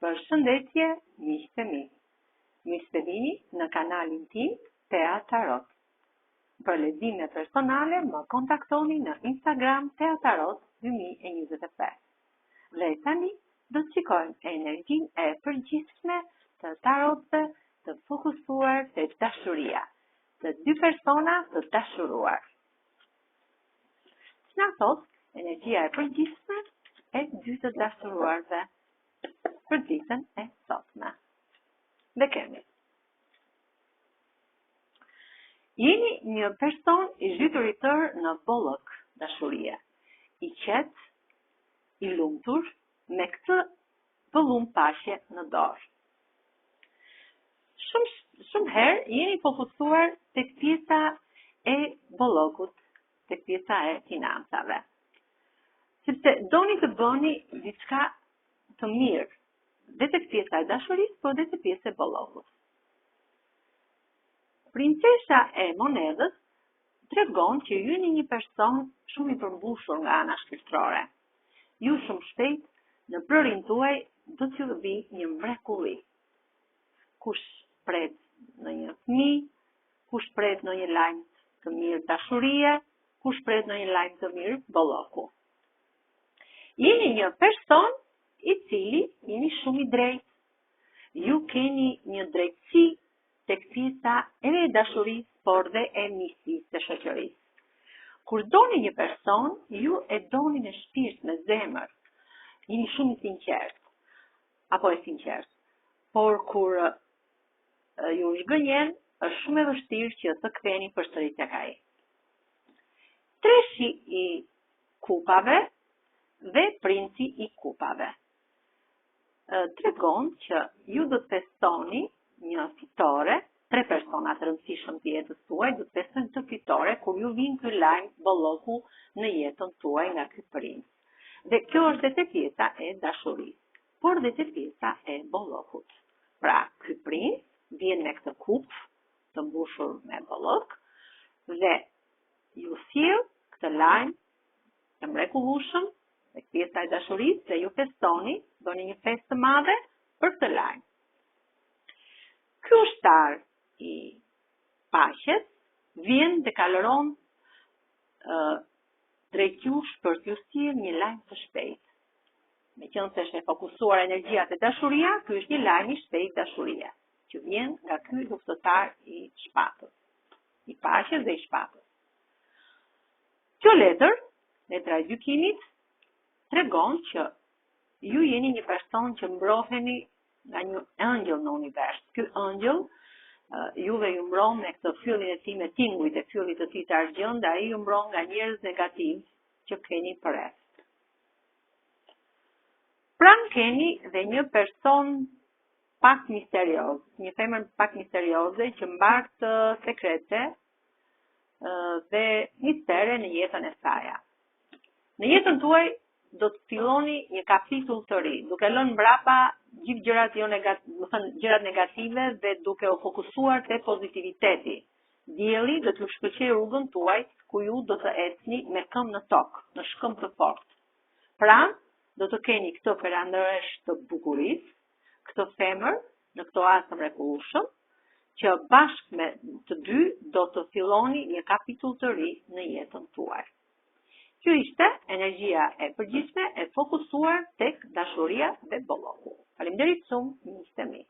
Përshëndetje, miqtë e mi. Mirë se vini në kanalin tim Tea Tarot. Për lexime personale më kontaktoni në Instagram Tea Tarot 2025. Dhe tani do të shikojmë energjinë e përgjithshme të tarotëve të fokusuar te dashuria, të dy persona të dashuruar. Na thot energjia e përgjithshme e dy të dashuruarve për ditën e sotme. Dhe kemi. Jeni një person i zhytur i tërë në bollok dashurie, i qetë, i lumtur, me këtë pëllum paqe në dorë. Shumë herë jeni fokusuar tek pjesa e bollokut, tek pjesa e financave. Sepse doni të bëni diçka të mirë, dhe tek pjesa e dashurisë, por dhe tek pjesa e bollokut. Princesha e monedhës tregon që ju jeni një person shumë i përmbushur nga ana shpirtërore. Ju shumë shpejt në prërin tuaj do t'ju vi një mrekulli. Kush pret në një fëmijë, kush pret në një lajm të mirë dashurie, kush pret në një lajm të mirë bolloku. Jeni një person i cili jeni shumë i drejtë. Ju keni një drejtësi tek pjesa e dashurisë, por dhe e miqësisë të shoqërisë. Kur doni një person, ju e doni në shpirt, me zemër. Jeni shumë i sinqert, apo e sinqert. Por kur ju zgënjen, është shumë e vështirë që të ktheheni përsëri tek ai. Treshi i kupave dhe princi i kupave tregon që ju do të festoni një fitore, tre persona të rëndësishëm të jetës tuaj do të festojnë këtë fitore kur ju vin ky lajm bolloku në jetën tuaj nga ky princ. Dhe kjo është dhe te pjesa e dashurisë, por dhe te pjesa e bollokut. Pra, ky princ vjen me këtë kup të mbushur me bollok dhe ju sjell këtë lajm të mrekullueshëm tek pjesa e dashurisë dhe ju festoni, bëni një festë të madhe për këtë lajm. Ky ushtar i paqes vjen dhe kaloron drejt jush për t'ju sjellë një lajm të shpejtë. Meqenëse është e fokusuar energjia te dashuria, ky është një lajm i shpejtë dashurie, që vjen nga ky luftëtar i shpatës, i paqes dhe i shpatës. Kjo letra e gjykimit, tregon që ju jeni një person që mbroheni nga një ëngjëll në univers. Ky ëngjëll juve ju mbron me këtë fyllin e tij me tingujt e fyllit të tij të argjend, ai ju mbron nga njerëz negativ që keni përreth. Pranë keni dhe një person pak misterioz, një femër pak misterioze që mbart sekrete dhe mistere në jetën e saj. Në jetën tuaj do të filloni një kapitull të ri, duke lënë mbrapa gjithë gjërat negative dhe duke u fokusuar te pozitiviteti. Dielli do t'ju shkëlqejë rrugën tuaj ku ju do të ecni me këmbë në tokë, në shkëmbë të fortë. Pra, do të keni këtë perandëresh të bukurisë, këtë femër në këtë as të mrekullueshëm, që bashkë me të dy do të filloni një kapitull të ri në jetën tuaj. Kjo ishte energjia e përgjithshme e fokusuar tek dashuria dhe bolloku. Faleminderit shumë, miqtë e mi.